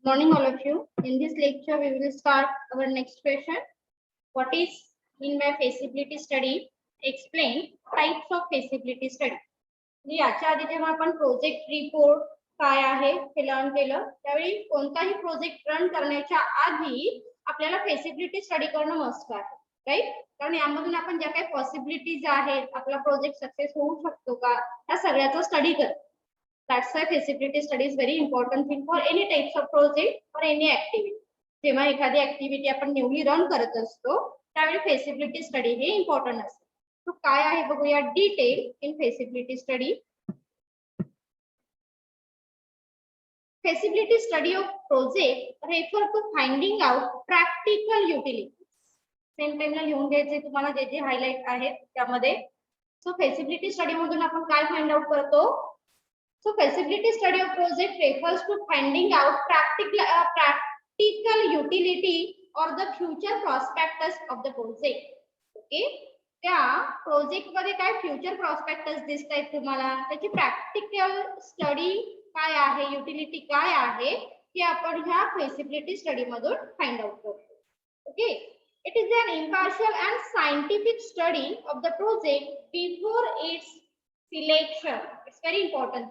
Morning, all of you. In this lecture, we will start our next question. What is mean by feasibility study? Explain types of feasibility study. याच्या आधी जेव्हा आपण project report काय आहे हे learn केलं त्यावेळी कोणताही प्रोजेक्ट रन करण्याच्या आधी आपल्याला फेसिबिलिटी स्टडी करणं मस्ट आहे, राईट? कारण यामधून आपण ज्या काही पॉसिबिलिटीज आहेत, आपला प्रोजेक्ट सक्सेस होऊ शकतो का, या सगळ्याचा स्टडी करतो. That's why feasibility study is very important thing for any types of project or any activity. जेव्हा एखादी ऍक्टिव्हिटी आपण न्यूली रन करत असतो त्यावेळी फेसिबिलिटी स्टडी हे इम्पॉर्टंट असते. तो काय आहे बघूया detail in feasibility study. Feasibility study of project refer to finding out practical utility. Same टाइमला लिहून घ्यायचे तुम्हाला जे जे हायलाइट आहेत त्यामध्ये. सो फेसिबिलिटी स्टडी मधून आपण काय फाइंड आउट करतो? So feasibility study of project refers to finding out practical utility or the future prospectus of the project. Okay, त्या प्रोजेक्ट मध्ये काय फ्युचर प्रॉस्पेक्टस दिसतायत तुम्हाला, त्याची प्रॅक्टिकल स्टडी काय आहे, युटिलिटी काय आहे हे आपण ह्या फेसिबिलिटी स्टडी मधून फाइंड आउट करतो. Okay, it is an impartial and scientific study of the project before its selection. It's very important.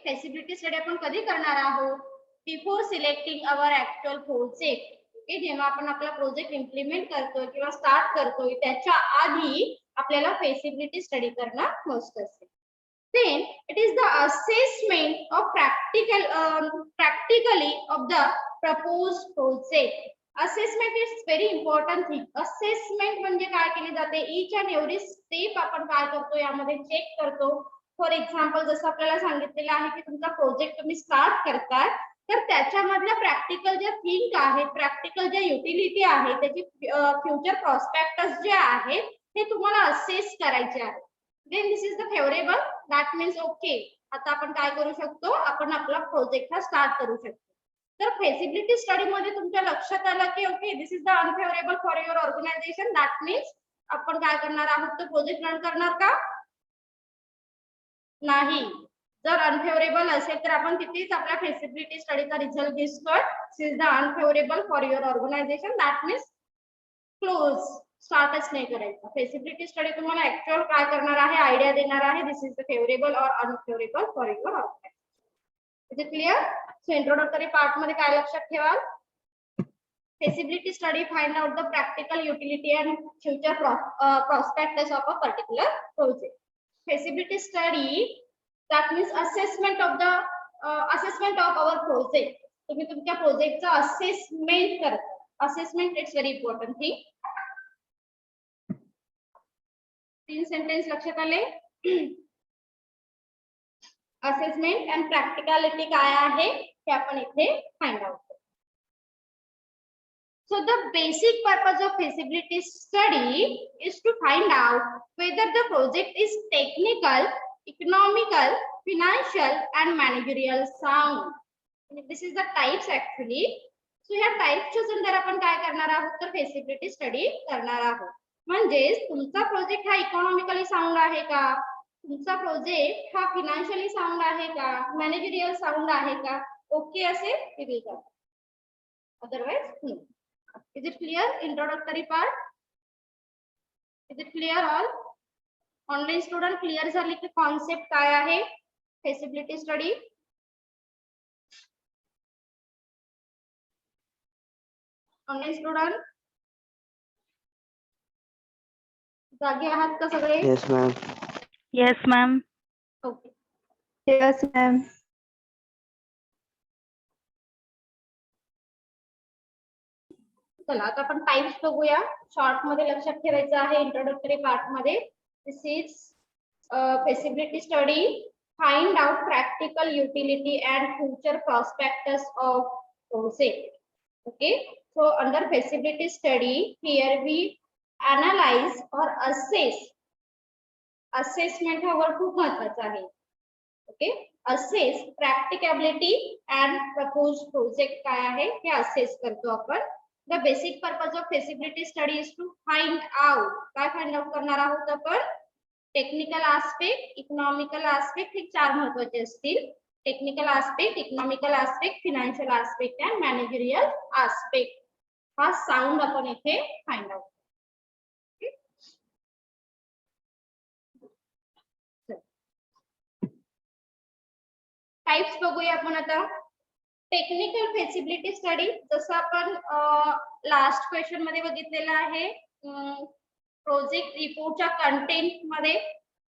Feasibility study आपण कधी करणार आहोत? Before selecting our actual project. Okay, जेव्हा आपण आपला प्रोजेक्ट इम्प्लिमेंट करतोय किंवा स्टार्ट करतोय त्याच्या आधी आपल्याला फेसिबिलिटी स्टडी करणं मस्ट असते. Then it is the assessment of practically of the proposed project. Assessment is very important thing. Assessment म्हणजे काय केली जाते? each and every step आपण काय करतो यामध्ये चेक करतो. फॉर एक्झाम्पल जसं आपल्याला सांगितलेलं आहे की तुमचा प्रोजेक्ट तुम्ही स्टार्ट करताय तर त्याच्यामधल्या प्रॅक्टिकल ज्या थिंक आहेत, प्रॅक्टिकल ज्या युटिलिटी आहे, त्याची फ्युचर प्रॉस्पेक्टस जे आहेत हे तुम्हाला असेस करायचे आहे. Then this is the favourable. That means okay, आता आपण काय करू शकतो, आपण आपला प्रोजेक्ट हा स्टार्ट करू शकतो. तर फेसिबिलिटी स्टडी मध्ये तुमच्या लक्षात आलं की okay this is the unfavourable for your organisation. That means आपण काय करणार आहोत, तो प्रोजेक्ट रन करणार का नाही. जर अनफेवरेबल असेल तर आपण तिथेच आपल्या फेसिबिलिटी स्टडीचा रिझल्ट दिसतोय. This is the unfavourable for your organisation. That means close, स्टार्टच नाही करायचं. फेसिबिलिटी स्टडी तुम्हाला ऍक्च्युअल काय करणार आहे, आयडिया देणार आहे. This is the favourable or unfavourable for your organisation. Is it clear? So introductory part मध्ये काय लक्षात ठेवाल? Feasibility study find out the practical utility and future prospectus of a particular project. Feasibility study, that means assessment of our project. तुम्ही तुमच्या प्रोजेक्टचा assessment करता. Assessment it's very important thing. 3 sentence लक्षात आले? असेसमेंट अँड प्रॅक्टिकलिटी काय आहे हे आपण इथे फाइंड आउट करू. So the basic purpose of feasibility study is to find out whether the project is technical, economical, financial and managerial sound. This is the types actually. So ह्या टाइप्सच्या संदर्भात आपण काय करणार आहोत तर feasibility study करणार आहोत. म्हणजे तुमचा प्रोजेक्ट हा इकॉनॉमिकली साऊंड आहे का, तुमचा प्रोजेक्ट हा फिनान्शियली साऊंड आहे का, मॅनेजरियल साऊंड आहे का, ओके असेल ते विल करा, otherwise no. Is it clear? Introductory part. Is it clear all? Online student clear झाली की concept काय आहे feasibility study? Online student जागे आहात का सगळे? Yes, ma'am. Yes, ma'am. Okay. Yes, ma'am. चला आता आपण टाइप्स बघूया. शॉर्ट मध्ये लक्षात ठेवायचं आहे इंट्रोडक्टरी पार्ट मध्ये. This is feasibility study find out practical utility and future prospectus of project. Okay, so under feasibility study here we analyze or assess. assessment हा वर्ड खूप महत्वाचा आहे. Okay, assess practicability and proposed project काय आहे हे assess करतो आपण. The basic purpose of feasibility study is to find out. काय find out करणार आहोत आपण? टेक्निकल आस्पेक्ट, इकॉनॉमिकल आस्पेक्ट हे 4 महत्वाचे असतील. Technical aspect, economical aspect, financial aspect and managerial aspect. हा साऊंड आपण इथे फाइंड आउट. टाइप्स बघूया आपण आता. टेक्निकल फेसिबिलिटी स्टडी, जसं आपण लास्ट क्वेश्चन मध्ये बघितलेलं आहे, प्रोजेक्ट रिपोर्टच्या कंटेंट मध्ये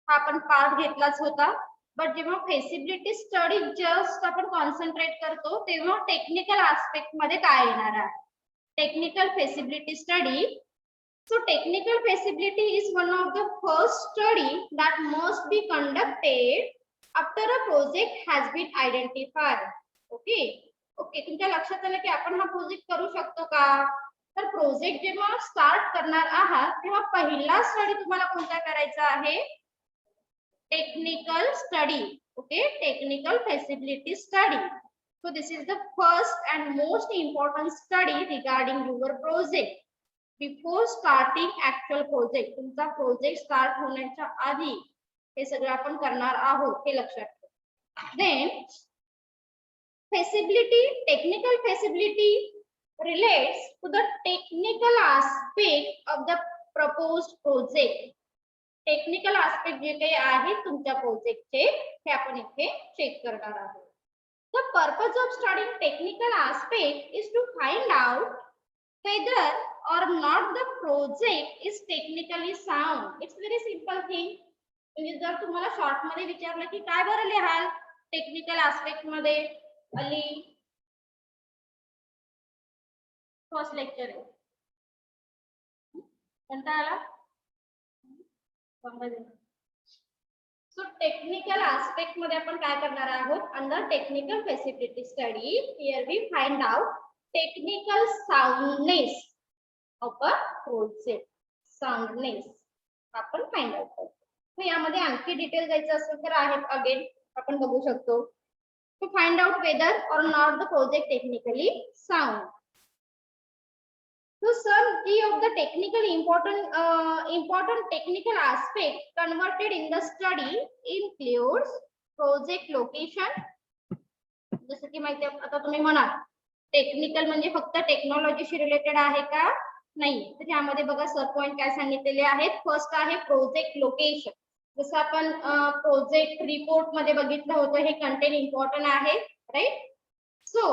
हा आपण पार्ट घेतलाच होता. बट जेव्हा फेसिबिलिटी स्टडी जस्ट आपण कॉन्सन्ट्रेट करतो तेव्हा टेक्निकल आस्पेक्ट मध्ये काय येणार आहे. Technical feasibility study. So technical feasibility is one of the first study that must be conducted after a project has been identified. Okay. Okay, तुमच्या लक्षात आलं की आपण हा प्रोजेक्ट करू शकतो का. तर प्रोजेक्ट जेव्हा स्टार्ट करणार आहात तेव्हा पहिला स्टडी तुम्हाला कोणता करायचा आहे. Technical study. Okay, technical feasibility study. So this is the first and most important study regarding your project. Before starting actual project. तुमचा प्रोजेक्ट स्टार्ट होण्याच्या आधी हे सगळं आपण करणार आहोत, हे लक्षात ठेवा. Then feasibility, technical feasibility relates to the technical aspect of the proposed project. Technical aspect जे काही आहेत तुमच्या प्रोजेक्टचे हे आपण इथे चेक करणार आहोत. The purpose of studying technical aspect is to find out whether or not the project is technically sound. It's very simple thing. म्हणजे जर तुम्हाला शॉर्ट मध्ये विचारलं की काय बरं लिहाल टेक्निकल आस्पेक्ट मध्ये, अली फर्स्ट लेक्चर आहे कोणता आला. सो टेक्निकल आस्पेक्ट मध्ये आपण काय करणार आहोत. Under technical feasibility study here we find out technical soundness of a project. Soundness आपण फाइंड आउट करतो. तर यामध्ये आणखी डिटेल द्यायचं असेल तर आहेत, अगेन आपण बघू शकतो. टू फाइंड आउट वेदर और not the project technically sound. So some key of the technical important technical aspect converted in the study includes project location. जसं की माहिती आहे, आता तुम्ही म्हणा टेक्निकल म्हणजे फक्त टेक्नॉलॉजीशी रिलेटेड आहे का, नाही. तर यामध्ये बघा सब पॉइंट काय सांगितलेले आहेत. फर्स्ट आहे प्रोजेक्ट लोकेशन. जसं आपण प्रोजेक्ट रिपोर्ट मध्ये बघितलं होतं, हे कंटेंट इम्पॉर्टंट आहे, राईट. सो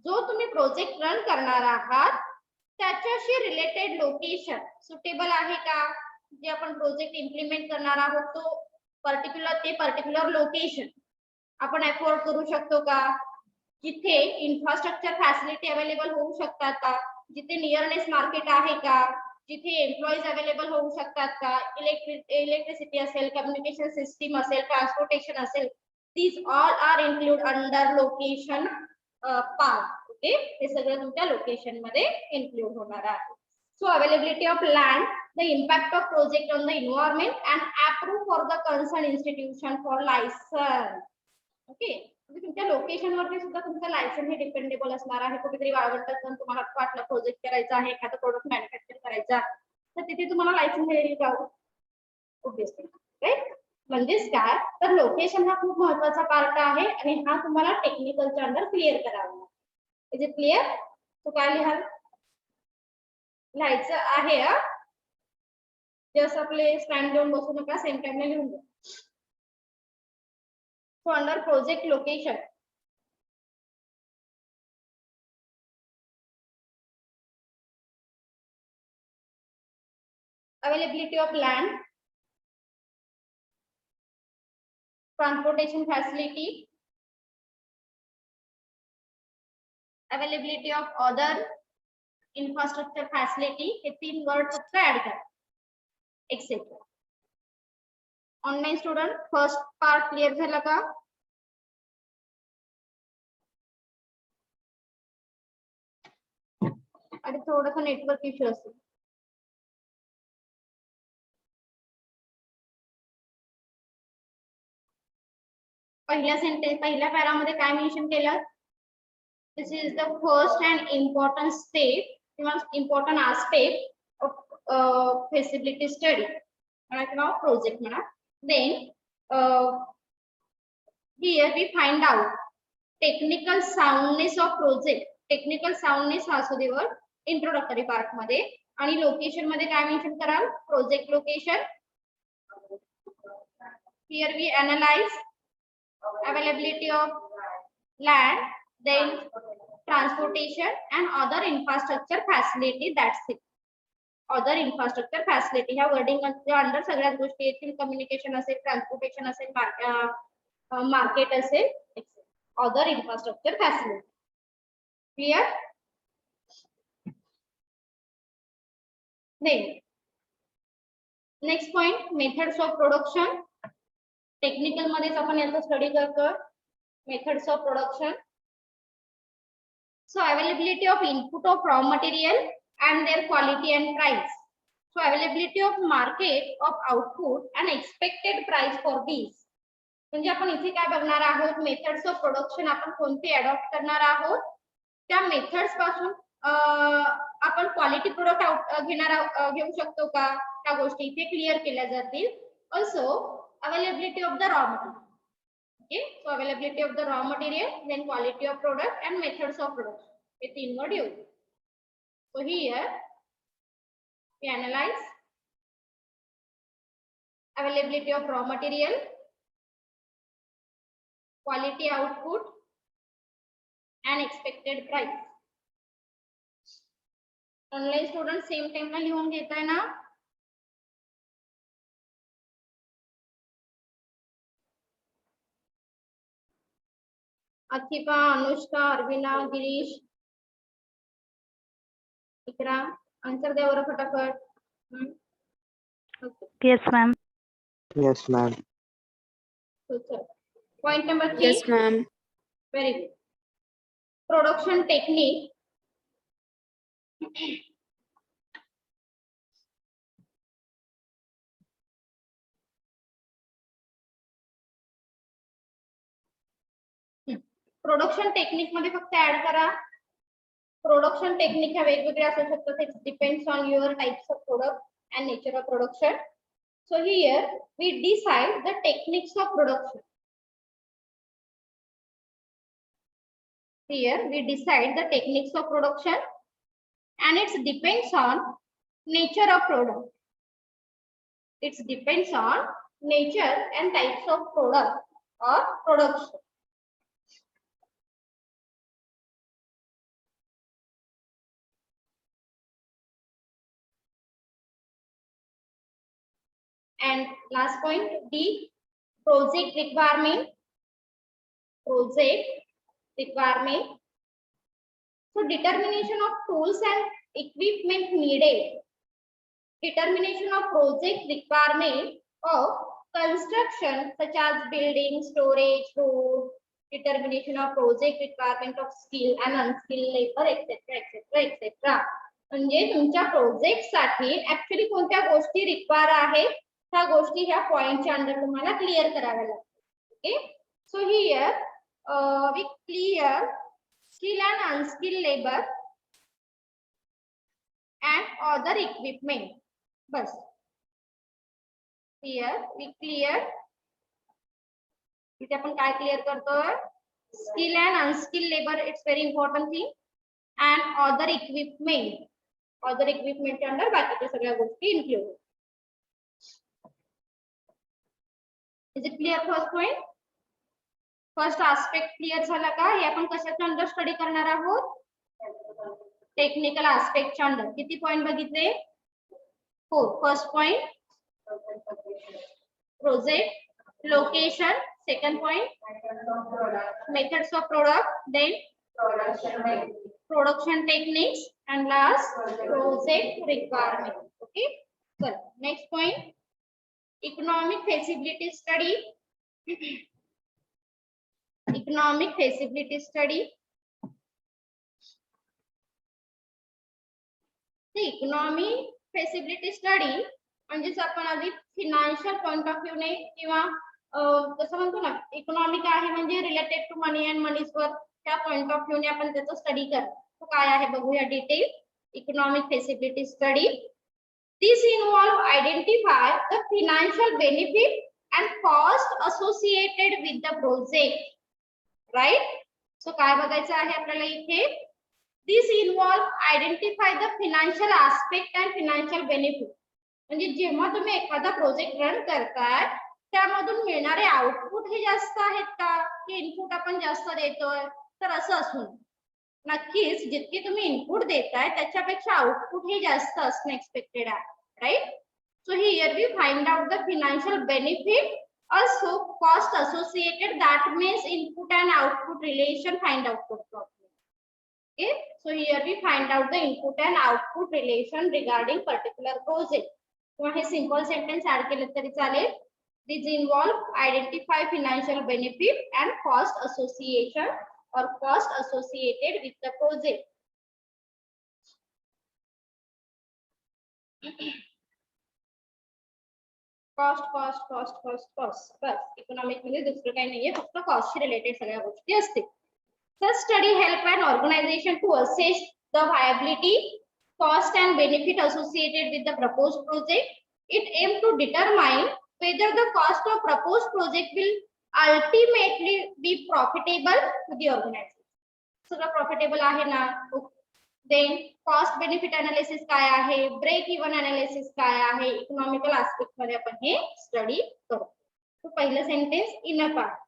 जो तुम्ही प्रोजेक्ट रन करणार आहात त्याच्याशी रिलेटेड लोकेशन सुटेबल आहे का. जे आपण प्रोजेक्ट इम्प्लिमेंट करणार आहोत तो पर्टिक्युलर लोकेशन आपण अफोर्ड करू शकतो का. जिथे इन्फ्रास्ट्रक्चर फॅसिलिटी अवेलेबल होऊ शकतात का, जिथे नियरनेस मार्केट आहे का, जिथे एम्प्लॉईज अवेलेबल होऊ शकतात का, इलेक्ट्रिसिटी असेल, कम्युनिकेशन सिस्टीम असेल, ट्रान्सपोर्टेशन असेल. These all are include under location part. Okay, हे सगळं तुमच्या लोकेशन मध्ये इन्क्लूड होणार आहे. So availability of land, the impact of project on the environment and approve for the concern institution for licence. Okay, तुमच्या location वरती सुद्धा तुमचं लायसन्स हे डिपेंडेबल असणार आहे. कुठेतरी वाळवंटात जर तुम्हाला वाटलं प्रोजेक्ट करायचा आहे, एखादा प्रोडक्ट मॅन्युफॅक्चर करायचा, तर तिथे तुम्हाला लायसन्स मिळेल का. Obviously, right. म्हणजेच काय, तर लोकेशन हा खूप महत्वाचा पार्ट आहे आणि हा तुम्हाला टेक्निकलच्या अंडर क्लिअर करावा. Is it clear. तो काय लिहायचं आहे. जस्ट आपले स्टँड देऊन बसू नका, सेम टाइमला लिहून द्या. So under project location, availability of land, transportation facility, availability of other infrastructure facility, हे 3 वर्ड फक्त ऍड करा, etcetera. Online student first part clear झाला का. आणि थोडंसं नेटवर्क इश्यू असेल. पहिल्या पॅरामध्ये काय मेन्शन केलं. This is the first and important step किंवा इम्पॉर्टंट आस्पेक्ट ऑफ फेसिबिलिटी स्टडी म्हणा किंवा प्रोजेक्ट म्हणा. Then here we find out technical soundness of project. Technical soundness हा असू दे वर इंट्रोडक्टरी पार्ट मध्ये, आणि लोकेशन मध्ये काय मेन्शन कराल, project location. Here we analyze availability of land, then transportation and other infrastructure facility. That's it. Other infrastructure facility ह्या wording under सगळ्याच गोष्टी येतील. कम्युनिकेशन असेल, ट्रान्सपोर्टेशन असेल, मार्केट असेल, other infrastructure facility. Clear? Then next point, methods of production. Technical मध्येच आपण याचा स्टडी करतोय, methods of production. So availability of input of raw material and their quality and price. So availability of market of output and expected price for these. म्हणजे आपण इथे काय बघणार आहोत, मेथड्स ऑफ प्रोडक्शन आपण कोणते अडॉप्ट करणार आहोत, त्या मेथड्स पासून आपण क्वालिटी प्रोडक्ट घेऊ शकतो का, त्या गोष्टी इथे क्लिअर केल्या जातील. Also availability of the raw material. Okay, so availability of the raw material, then quality of product and methods of production. हे तीन वर्ड येऊ. So here we analyze availability of raw material, quality output and expected price. Online students same time ला लिहून घेताय ना. अथिपा, अनुष्का, अरविना, गिरीश, इकरा, answer द्या बरं फटाफट. Yes, ma'am. Yes, ma'am. Point number 3. Yes, ma'am. Very good. Production technique. Production technique मध्ये फक्त add करा. Production technique ह्या वेगवेगळ्या असू शकतात. It depends on your types of product and nature of production. So here we decide the techniques of production. Here we decide the techniques of production and it depends on nature of product. It depends on nature and types of product or production. And last point, the project requirement. Project requirement. So determination of tools and equipment needed. Determination of project requirement of construction such as building, storage, road. Determination of project requirement of skill and unskilled labor, etc. etc. etc. म्हणजे तुमच्या project साठी actually कोणत्या गोष्टी require आहेत, त्या गोष्टी ह्या पॉइंटच्या under तुम्हाला क्लिअर कराव्या लागतात. Okay, so here we clear skill and unskilled labor and other equipment. बस here we clear. इथे आपण काय क्लिअर करतोय, skill and unskilled labour, it's very important thing, and other equipment. Other इक्विपमेंटच्या अंडर बाकीच्या सगळ्या गोष्टी include. Is it clear first point? First aspect clear झाला का? हे आपण कशाच्या अंडर स्टडी करणार आहोत? टेक्निकल आस्पेक्टच्या अंडर. किती पॉइंट बघितले? 4. First point project location, second point methods of product, then production techniques, and last project requirement. Okay, so next point, economic feasibility study. Economic feasibility study. The economic feasibility study म्हणजेच आपण आधी financial point of view ने किंवा कसं म्हणतो ना, economic आहे म्हणजे रिलेटेड टू मनी अँड मनीज वर, त्या पॉइंट ऑफ व्ह्यू ने आपण त्याचा स्टडी करतो. तो काय आहे बघूया detail. Economic feasibility study. This involve identify the financial benefit and cost associated with the project, right? So काय बघायचं आहे आपल्याला इथे? This involve identify the financial aspect and financial benefit. म्हणजे जेव्हा तुम्ही एखादा प्रोजेक्ट रन करताय त्यामधून मिळणारे आउटपुट हे जास्त आहेत का की इनपुट आपण जास्त देतोय, तर असं असून नक्कीच जितके तुम्ही इनपुट देताय त्याच्यापेक्षा आउटपुट हे जास्त असणं एक्सपेक्टेड आहे, right? So here we find out the financial benefit, also cost associated, that means input and output relation find out करतो आपण. Okay, so here we find out the input and output relation regarding particular project. किंवा हे simple sentence add केलं तरी चालेल. These involve identify financial benefit and cost association or cost associated with the project. Cost बस economic मध्ये दुसरं काही नाहीये, फक्त कॉस्ट रिलेटेड सगळ्या गोष्टी असतील. Such study help an organization to assess the viability, cost and benefit associated with the proposed project. It aims to determine whether the cost of proposed project will ultimately be profitable to the organization. सगळं profitable आहे ना? Then cost benefit analysis काय आहे, break even analysis काय आहे, economical aspect मध्ये आपण हे study करू. तो पहिलं सेंटेन्स इनफ आहे.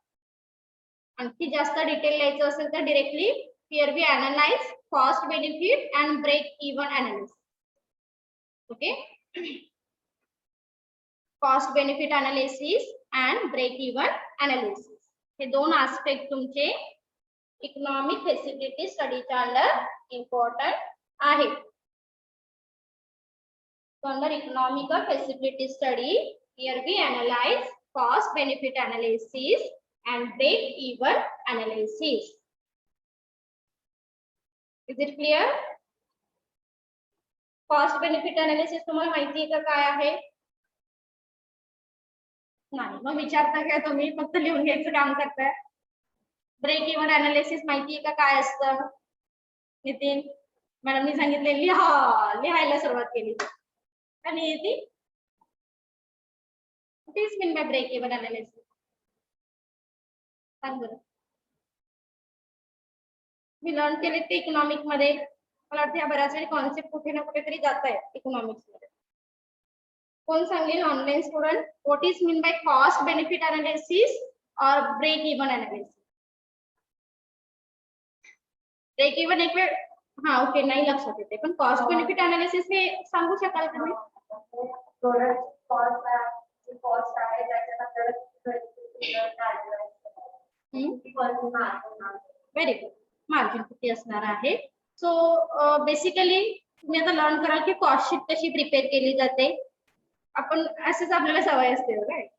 आणखी जास्त डिटेल लिहायचं असेल तर directly here we analyse cost benefit and break even analysis. Okay, cost benefit analysis and break even analysis हे दोन आस्पेक्ट तुमचे इकॉनॉमिक फेसिलिटी स्टडीच्या अंडर इम्पॉर्टंट आहे. Under economical facility study here we analyse cost benefit analysis and break even analysis. Is it clear? Cost benefit analysis तुम्हाला माहिती आहे का काय आहे? नाही, मग विचारता का तुम्ही फक्त लिहून घ्यायचं काम करताय? ब्रेक इव्हन अनालिसिस माहिती आहे का काय असतं? नितीन मॅडमनी सांगितले लिहायला सुरुवात केली आणि ती what is mean by break even analysis? मी लर्न केले ते इकॉनॉमिक मध्ये. मला वाटतं या बऱ्याच वेळी कॉन्सेप्ट कुठे ना कुठेतरी जात आहे इकॉनॉमिक्स मध्ये. कोण सांगेल online student what is mean by cost benefit analysis or break even analysis? Break even एक वेळ ओके नाही लक्षात येते, पण कॉस्ट बेनिफिट अनालिसिस हे सांगू शकाल तुम्ही? कॉस्ट आहे त्याच्यानंतर व्हेरी गुड. मार्जिन किती असणार आहे? सो बेसिकली तुम्ही आता लर्न कराल की कॉस्ट शीट कशी प्रिपेअर केली जाते. आपण असंच आपल्याला सवय असते राईट.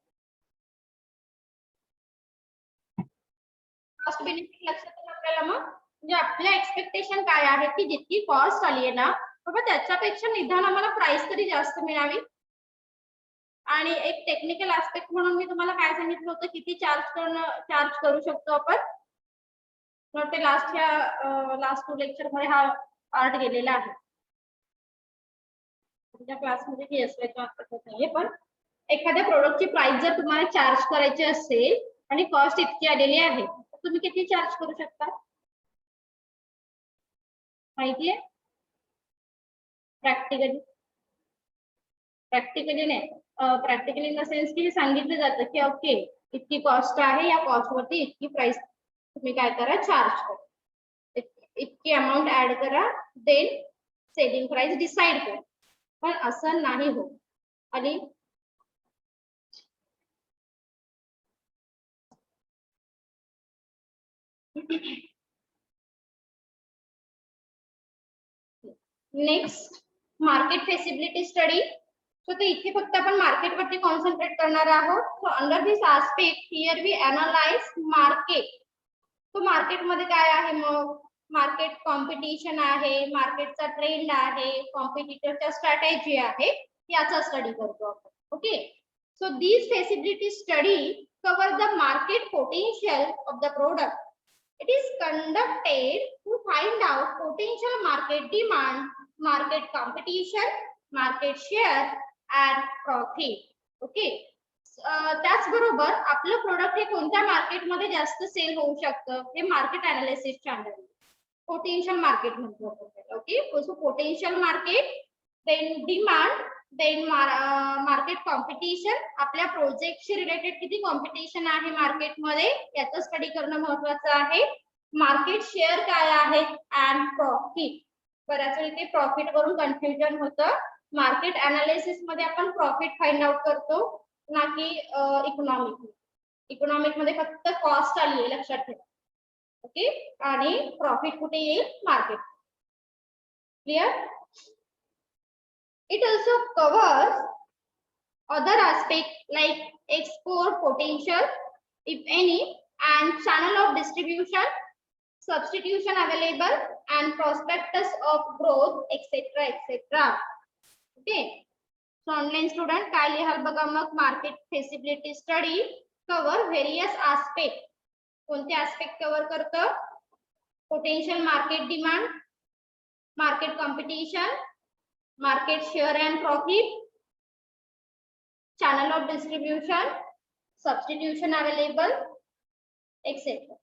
कॉस्ट बेनिफिट लक्षात येईल आपल्याला. मग म्हणजे आपल्या एक्सपेक्टेशन काय आहे की जितकी कॉस्ट आली आहे ना बाबा त्याच्यापेक्षा निदान आम्हाला प्राइस तरी जास्त मिळावी. आणि एक टेक्निकल ऍस्पेक्ट म्हणून मी तुम्हाला काय सांगितलं होतं, किती चार्ज करू शकतो आपण. ते लास्ट टू लेक्चर मध्ये हा पार्ट गेलेला आहे. तुमच्या क्लासमध्ये हे असल्याचं नाहीये, पण एखाद्या प्रोडक्टची प्राइस जर तुम्हाला चार्ज करायची असेल आणि कॉस्ट इतकी आलेली आहे तर तुम्ही किती चार्ज करू शकता माहितीये? प्रॅक्टिकली नाही, प्रॅक्टिकली इन द सेन्स की सांगितलं जातं की ओके इतकी कॉस्ट आहे, या कॉस्ट वरती इतकी प्राइस तुम्ही काय करा चार्ज करा, इतकी अमाउंट ऍड करा, देन सेलिंग प्राइस डिसाइड करा. पण असं नाही होत. आणि next market feasibility study. So ते इथे फक्त आपण मार्केट वरती कॉन्सन्ट्रेट करणार आहोत. So under this aspect here we analyse market. तो मार्केट मध्ये काय आहे? मग मार्केट कॉम्पिटिशन आहे, मार्केटचा ट्रेंड आहे, कॉम्पिटिटरच्या स्ट्रॅटेजी आहे, याचा स्टडी करतो आपण. Okay, so this feasibility study cover the market potential of the product. It is conducted to find out potential market demand, market competition, market share and profit. Okay, त्याचबरोबर आपलं प्रोडक्ट हे कोणत्या मार्केटमध्ये जास्त सेल होऊ शकतं हे मार्केट अनालिसिसच्या under potential market म्हणतो आपण. Okay, so potential market, then demand, then market competition, आपल्या प्रोजेक्टशी रिलेटेड किती कॉम्पिटिशन आहे मार्केटमध्ये याचं स्टडी करणं महत्वाचं आहे. मार्केट शेअर काय आहे अँड प्रॉफिट. बऱ्याच वेळी ते प्रॉफिट वरून कन्फ्युजन होतं. मार्केट अनालिसिस मध्ये आपण प्रॉफिट फाइंड आउट करतो ना की इकॉनॉमिक. इकॉनॉमिक मध्ये फक्त कॉस्ट आली आहे लक्षात ठेवा. ओके, आणि प्रॉफिट कुठे येईल market. Clear. It also covers other aspects like export potential, if any, and channel of distribution, substitution available, and prospectus of growth, etc. etc. Okay. So online student काय लिहाल बघा मग. Market feasibility study cover various aspect. कोणते aspect cover करतं. Potential market demand, market competition, market share and profit, channel of distribution, substitution available, etc.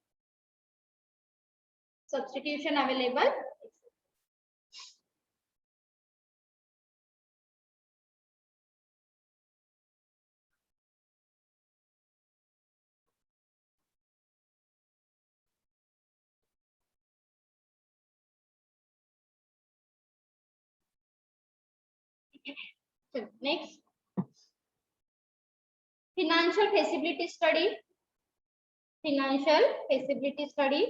Substitution available, etc. So next, financial feasibility study. Financial feasibility study.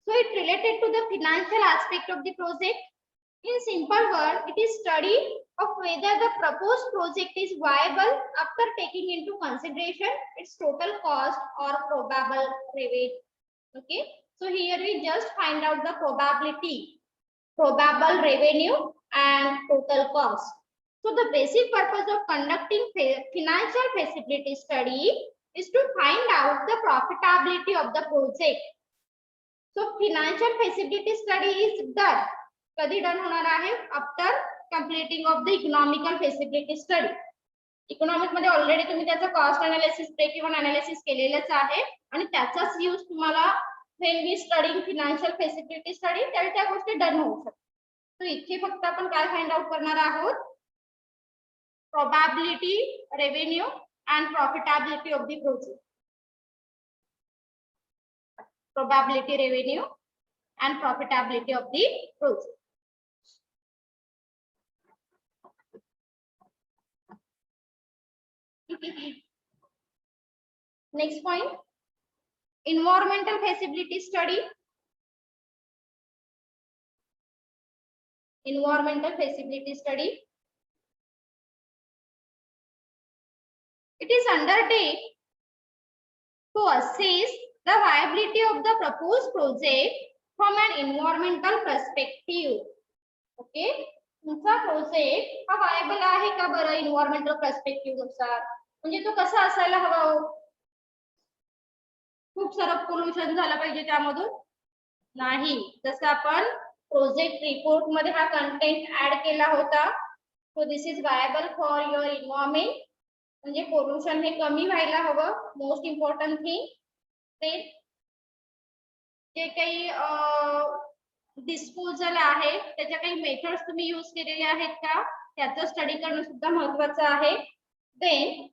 So it related to the financial aspect of the project. In simple word, it is study of whether the proposed project is viable after taking into consideration its total cost or probable revenue. Okay, so here we just find out the probability, probable revenue and total cost. So the basic purpose of conducting financial feasibility study is to find out the profitability of the project. So financial feasibility study is done. कधी done होणार आहे. After completing of the economical feasibility study. Economic मध्ये already तुम्ही त्याचा cost analysis, break even analysis केलेलंच आहे आणि त्याचाच यूज तुम्हाला when we studying financial feasibility study त्यावेळी त्या गोष्टी डन होऊ शकतात. तर इथे फक्त आपण काय फाइंड आउट करणार आहोत. probability, revenue and profitability of the project. Probability, revenue and profitability of the project. Next point, environmental feasibility study. Environmental feasibility study. It is undertaken to assess the viability of the proposed project from an environmental perspective. Okay, तुमचा project हा viable आहे का बरं environmental perspective नुसार. म्हणजे तो कसा असायला हवा. खूप सारं पोल्युशन झालं पाहिजे त्यामधून नाही. जसं आपण प्रोजेक्ट रिपोर्ट मध्ये हा कंटेंट ऍड केला होता. So this is viable for your environment. म्हणजे पोल्युशन हे कमी व्हायला हवं. Most important thing. ते जे काही डिस्पोजल आहे त्याच्या काही मेथड्स तुम्ही यूज केलेले आहेत का त्याचं स्टडी करणं सुद्धा महत्वाचं आहे. देन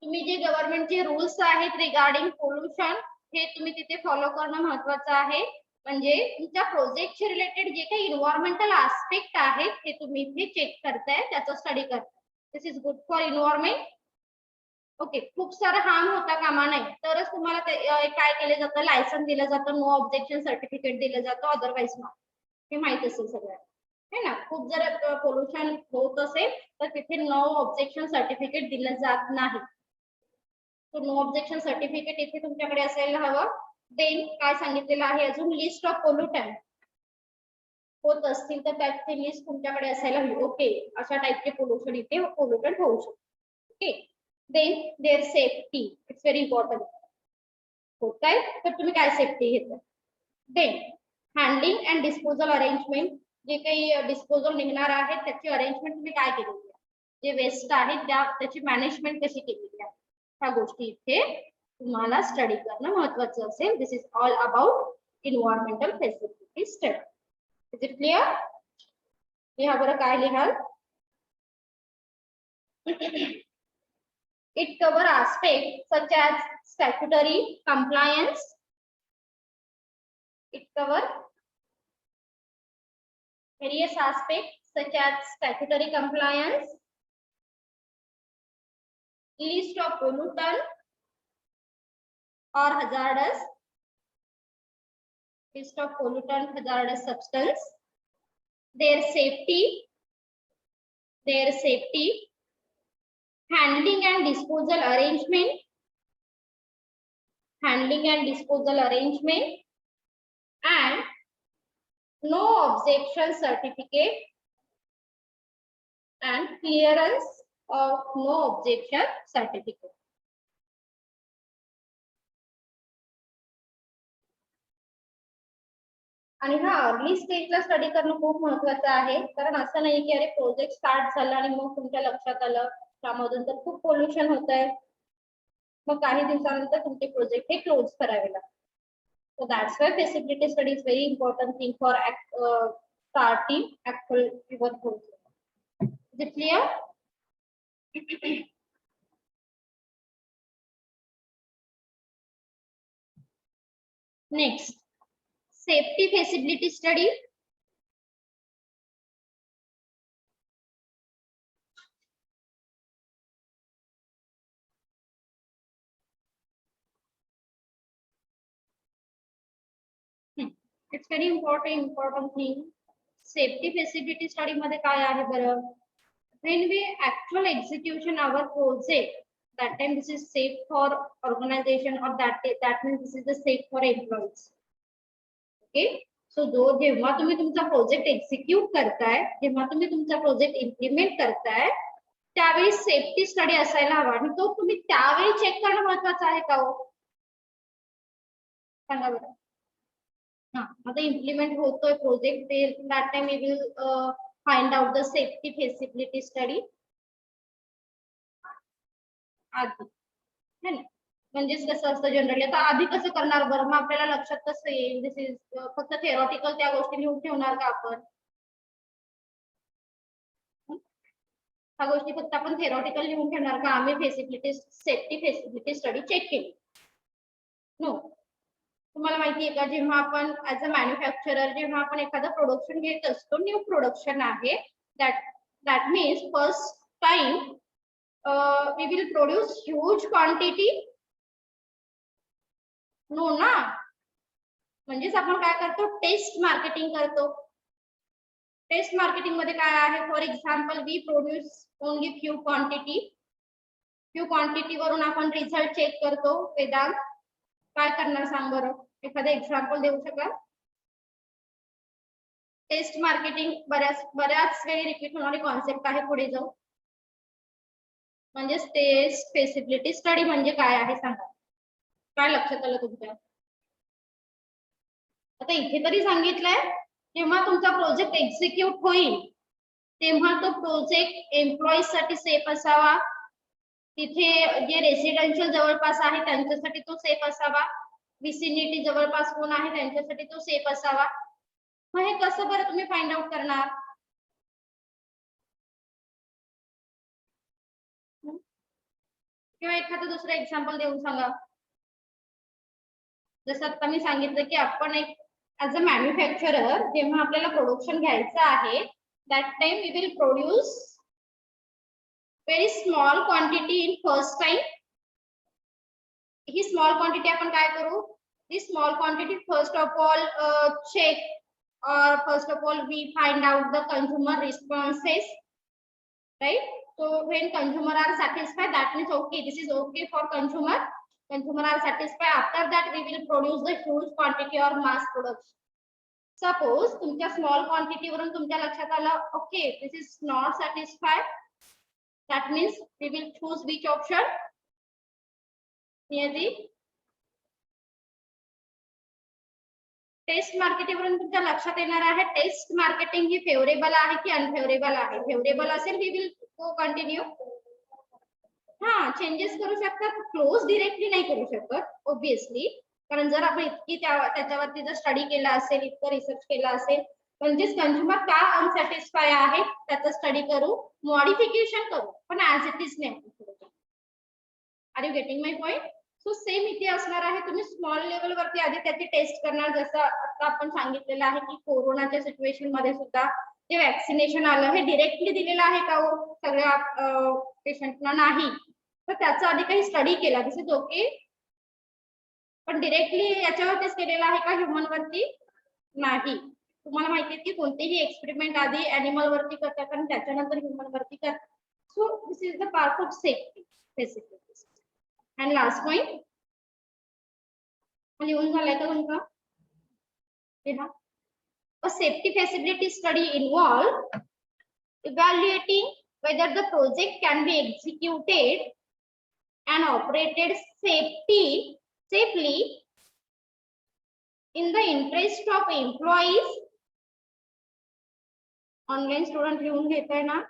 तुम्ही जे गव्हर्नमेंटचे रूल्स आहेत रिगार्डिंग पोल्युशन हे तुम्ही तिथे फॉलो करणं महत्वाचं आहे. म्हणजे तुमच्या प्रोजेक्टशी रिलेटेड जे काही एन्व्हायरमेंटल आस्पेक्ट आहेत हे तुम्ही इथे चेक करताय, त्याचा स्टडी करताय. This is good for environment. Okay, खूप सारं हार्म होता कामा नाही तरच तुम्हाला काय केलं जातं, लायसन दिलं जातं, नो ऑब्जेक्शन सर्टिफिकेट दिलं जातं, अदरवाईज नॉट. हे माहित असेल सगळ्यांना है ना. खूप जर पोल्युशन होत असेल तर तिथे नो ऑब्जेक्शन सर्टिफिकेट दिलं जात नाही. तो नो ऑब्जेक्शन सर्टिफिकेट इथे तुमच्याकडे असायला हवं. देन काय सांगितलेलं आहे अजून, लिस्ट ऑफ पोल्युटंट होत असतील तर त्याची लिस्ट तुमच्याकडे असायला हवी. ओके, अशा टाइपचे पोल्युशन इथे पोल्युटंट होऊ शकतो. Okay, then their safety, it's very important. होताय तर तुम्ही काय सेफ्टी घेता. then handling and disposal arrangement, जे काही डिस्पोजल निघणार आहे त्याची अरेंजमेंट तुम्ही काय केली. जे वेस्ट आहेत त्याची मॅनेजमेंट कशी केलेली आहे ह्या गोष्टी इथे तुम्हाला स्टडी करणं महत्त्वाचं असेल. This is all about environmental facility study. Is it clear? लिहा बरं काय लिहाल. It cover aspects such as statutory compliance. It cover various aspects such as statutory compliance, list of pollutant or hazardous, list of pollutant hazardous substance, their safety, handling and disposal arrangement, and no objection certificate and clearance of no objection certificate. आणि हा early स्टेजला study करणं खूप महत्त्वाचं आहे, कारण असं नाही की अरे प्रोजेक्ट स्टार्ट झाला आणि मग तुमच्या लक्षात आलं त्यामधून तर खूप पोल्युशन होत आहे, मग काही दिवसानंतर तुमचे प्रोजेक्ट हे क्लोज करावे लागतात. So that's why feasibility study is very important thing for starting actual your project. Is it clear? Next, safety feasibility study. It's very important thing. Safety feasibility study मध्ये काय आहे बरं? When we actual execution our project, that time this is safe for organization or that means this is the safe for employees. Okay, so जेव्हा तुम्ही तुमचा project execute करताय, जेव्हा तुम्ही तुमचा प्रोजेक्ट इम्प्लिमेंट करताय, त्यावेळी सेफ्टी स्टडी असायला हवा आणि तो तुम्ही त्यावेळी चेक करणं महत्त्वाचं आहे का हो? सांगा बरं. हा, आता इम्प्लिमेंट होतोय project, that time we will find out the safety feasibility study. आधी है ना, म्हणजेच कसं असतं जनरली, आता आधी कसं करणार बरं, मग आपल्याला लक्षात कसं येईल? दिस इज फक्त थेरॉटिकल त्या गोष्टी लिहून ठेवणार का आपण? ह्या गोष्टी फक्त आपण थेरॉटिकल लिहून ठेवणार का? आम्ही सेफ्टी फेसिलिटी स्टडी चेक केली? नो. तुम्हाला माहिती आहे का, जेव्हा आपण ऍज अ मॅन्युफॅक्चरर जेव्हा आपण एखादं प्रोडक्शन घेत असतो, न्यू प्रोडक्शन आहे, that means first time we will produce huge quantity. No ना, म्हणजेच आपण काय करतो? टेस्ट मार्केटिंग करतो. टेस्ट मार्केटिंग मध्ये काय आहे? For example we produce only few quantity वरून आपण रिझल्ट चेक करतो. वेदांत काय करणार सांग बरं, एखादं एक्झाम्पल देऊ शकाल? टेस्ट मार्केटिंग बऱ्याच वेळी रिपीट होणारी कॉन्सेप्ट आहे. पुढे जाऊ, म्हणजे टेस्ट फेसिबिलिटी स्टडी म्हणजे काय आहे सांगा. काय लक्षात आलं तुमच्या? आता इथे तरी सांगितलंय, जेव्हा तुमचा प्रोजेक्ट एक्झिक्यूट होईल तेव्हा तो प्रोजेक्ट एम्प्लॉईज साठी सेफ असावा, तिथे जे रेसिडेन्शियल जवळपास आहे त्यांच्यासाठी तो सेफ असावा, विसिनिटी जवळपास कोण आहे त्यांच्यासाठी तो सेफ असावा. मग हे कसं बरं तुम्ही फाइंड आउट करणार? किंवा एखादं दुसरं एक्झाम्पल देऊन सांगा. जसं आता मी सांगितलं की आपण एक ऍज अ मॅन्युफॅक्चरर जेव्हा आपल्याला प्रोडक्शन घ्यायचं आहे, that time we will produce very small quantity in first time. ही स्मॉल क्वांटिटी आपण काय करू? ही small quantity first of all check or first of all we find out the consumer responses, right? So when consumer are satisfied, that means okay, this is okay for consumer are satisfied. After that we will produce the huge quantity or mass production. Suppose तुमच्या small quantity वरून तुमच्या लक्षात आलं okay, this is not satisfied, that means we will choose which option? Nearly test marketing वरून तुमच्या लक्षात येणार आहे टेस्ट मार्केटिंग ही फेवरेबल आहे की अनफेवरेबल आहे. फेवरेबल असेल वी विल तो कंटिन्यू. हा चेंजेस करू शकतात, क्लोज डिरेक्टली नाही करू शकत ऑब्विसली, कारण जर आपण इतकी त्याच्यावरती जर स्टडी केला असेल, इतकं रिसर्च केला असेल, म्हणजेच कंझ्युमर का अनसॅटिस्फाय आहे त्याचा स्टडी करू, मॉडिफिकेशन करू, पण ऍज इट इज नाही. Are you getting my point? So same इथे असणार आहे. तुम्ही स्मॉल लेवल वरती आधी त्याची टेस्ट करणार, जसं आता आपण सांगितलेलं आहे की कोरोनाच्या सिच्युएशन मध्ये सुद्धा जे वॅक्सिनेशन आलं हे डिरेक्टली दिलेलं आहे का हो सगळ्या पेशंटना? नाही. तर त्याचा आधी काही स्टडी केला, दिस इज ओके, पण डिरेक्टली याच्यावरतीच केलेला आहे का ह्युमन वरती? नाही. तुम्हाला माहिती आहे की कोणतेही एक्सपेरिमेंट आधी अॅनिमल वरती करतात आणि त्याच्यानंतर ह्युमन वरती करतात. So this is the part of safety basically. And last point, लिहून झालाय का तुमचा? A safety feasibility study involve evaluating whether the project can be executed and operated safely in the interest of employees. Online student लिहून घेताय ना?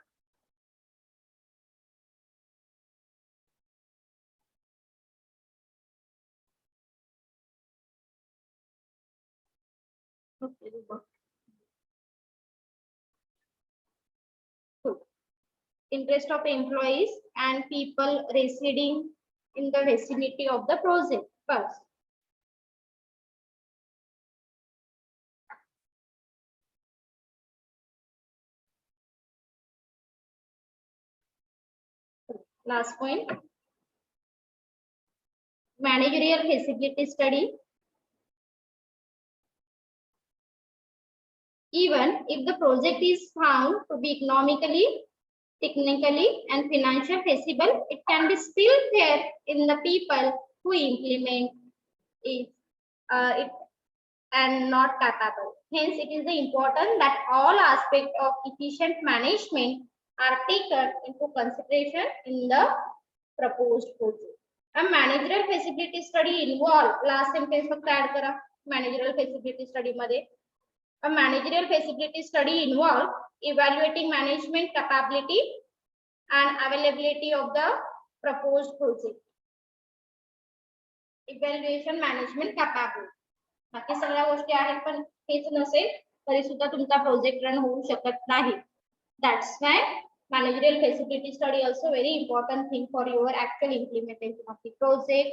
Interest of employees and people residing in the vicinity of the project first. Last point, managerial feasibility study. Even if the project is found to be economically, technically and financially feasible, it can be still fair in the people who implement it, and not capable. Hence, it is important that all aspects of efficient management are taken into consideration in the proposed project. A managerial feasibility study involve, last sentence फक्त add करा, managerial feasibility study मध्ये. A managerial feasibility study involve evaluating management capability and availability of the proposed project. Evaluation management capability. बाकी सगळ्या गोष्टी आहेत, पण हेच नसेल तरी सुद्धा तुमचा प्रोजेक्ट रन होऊ शकत नाही. That's why managerial feasibility study also very important thing for your actual implementation of the project.